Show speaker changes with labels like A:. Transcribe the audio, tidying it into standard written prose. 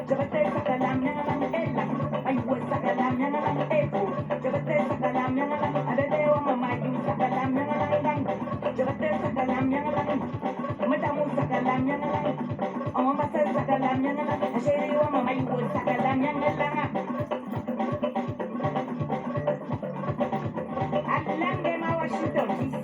A: Jabate sakalam yang lang elang, ay was sakalam yang lang eko. Jabate sakalam yang lang, ada dewa mamayu sakalam yang lang lang. Jabate sakalam yang lang, matamu sakalam yang lang. Oma masa sakalam yang lang, asyeri wa mamayu was sakalam yang lang. Alang de ma Washington.